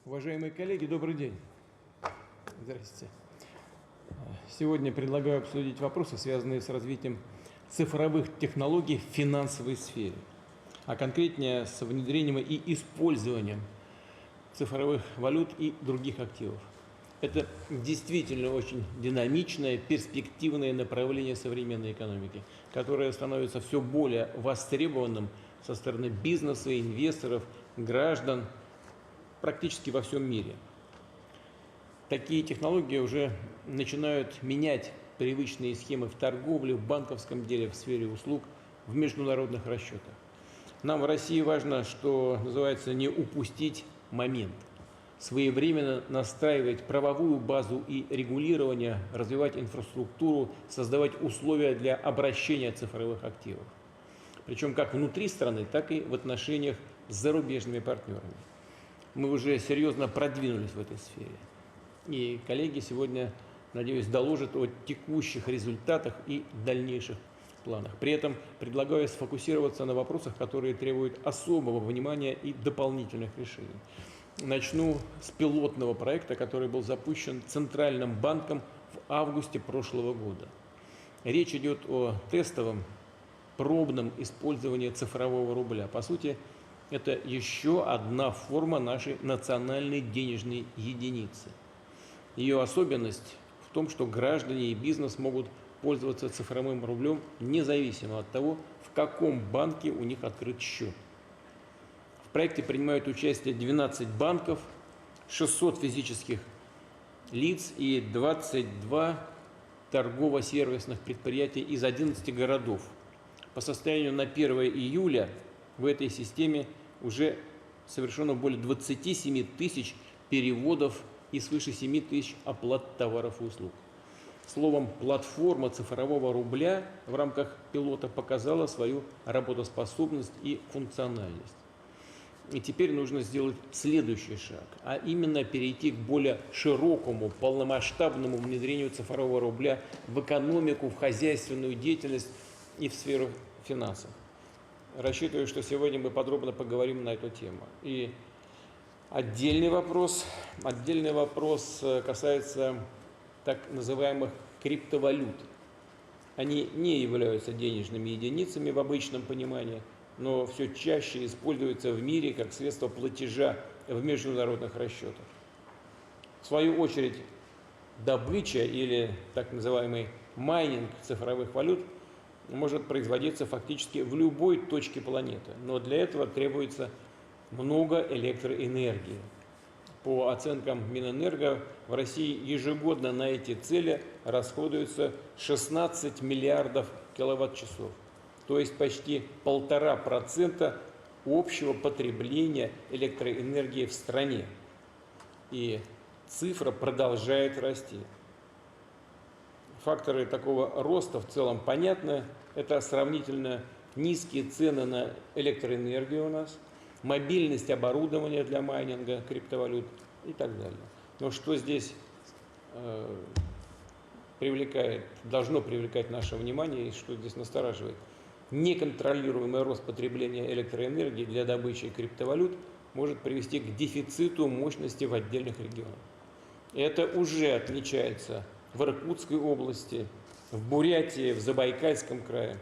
Уважаемые коллеги, добрый день. Здравствуйте. Сегодня предлагаю обсудить вопросы, связанные с развитием цифровых технологий в финансовой сфере, а конкретнее с внедрением и использованием цифровых валют и других активов. Это действительно очень динамичное, перспективное направление современной экономики, которое становится все более востребованным со стороны бизнеса, инвесторов, граждан практически во всем мире. Такие технологии уже начинают менять привычные схемы в торговле, в банковском деле, в сфере услуг, в международных расчетах. Нам в России важно, что называется, не упустить момент, своевременно настраивать правовую базу и регулирование, развивать инфраструктуру, создавать условия для обращения цифровых активов. Причем как внутри страны, так и в отношениях с зарубежными партнерами. Мы уже серьезно продвинулись в этой сфере. И коллеги сегодня, надеюсь, доложат о текущих результатах и дальнейших планах. При этом предлагаю сфокусироваться на вопросах, которые требуют особого внимания и дополнительных решений. Начну с пилотного проекта, который был запущен Центральным банком в августе прошлого года. Речь идет о тестовом, пробном использовании цифрового рубля. По сути, это еще одна форма нашей национальной денежной единицы. Ее особенность в том, что граждане и бизнес могут пользоваться цифровым рублем независимо от того, в каком банке у них открыт счет. В проекте принимают участие 12 банков, 600 физических лиц и 22 торгово-сервисных предприятия из 11 городов. По состоянию на 1 июля в этой системе уже совершено более 27 тысяч переводов и свыше 7 тысяч оплат товаров и услуг. Словом, платформа цифрового рубля в рамках пилота показала свою работоспособность и функциональность. И теперь нужно сделать следующий шаг, а именно перейти к более широкому, полномасштабному внедрению цифрового рубля в экономику, в хозяйственную деятельность и в сферу финансов. Рассчитываю, что сегодня мы подробно поговорим на эту тему. И отдельный вопрос касается так называемых криптовалют. Они не являются денежными единицами в обычном понимании, но все чаще используются в мире как средство платежа в международных расчетах. В свою очередь, добыча или так называемый майнинг цифровых валют может производиться фактически в любой точке планеты, но для этого требуется много электроэнергии. По оценкам Минэнерго, в России ежегодно на эти цели расходуется 16 миллиардов киловатт-часов, то есть почти 1,5% общего потребления электроэнергии в стране. И цифра продолжает расти. Факторы такого роста в целом понятны. Это сравнительно низкие цены на электроэнергию у нас, мобильность оборудования для майнинга криптовалют и так далее. Но что здесь должно привлекать наше внимание и что здесь настораживает? Неконтролируемый рост потребления электроэнергии для добычи криптовалют может привести к дефициту мощности в отдельных регионах. Это уже отмечается в Иркутской области, в Бурятии, в Забайкальском крае.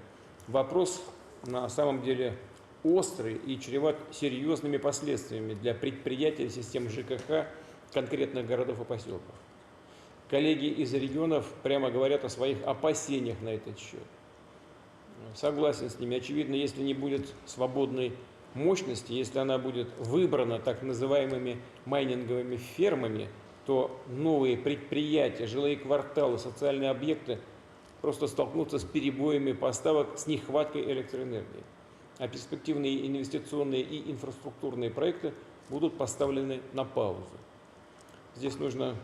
Вопрос на самом деле острый и чреват серьезными последствиями для предприятий систем ЖКХ конкретных городов и поселков. Коллеги из регионов прямо говорят о своих опасениях на этот счет. Согласен с ними. Очевидно, если не будет свободной мощности, если она будет выбрана так называемыми майнинговыми фермами, то новые предприятия, жилые кварталы, социальные объекты просто столкнутся с перебоями поставок, с нехваткой электроэнергии. А перспективные инвестиционные и инфраструктурные проекты будут поставлены на паузу. Здесь нужно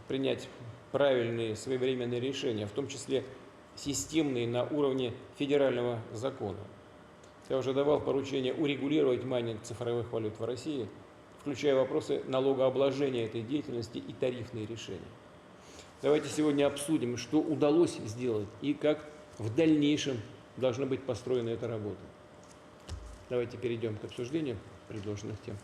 принять правильные своевременные решения, в том числе системные на уровне федерального закона. Я уже давал поручение урегулировать майнинг цифровых валют в России, включая вопросы налогообложения этой деятельности и тарифные решения. Давайте сегодня обсудим, что удалось сделать и как в дальнейшем должна быть построена эта работа. Давайте перейдем к обсуждению предложенных тем.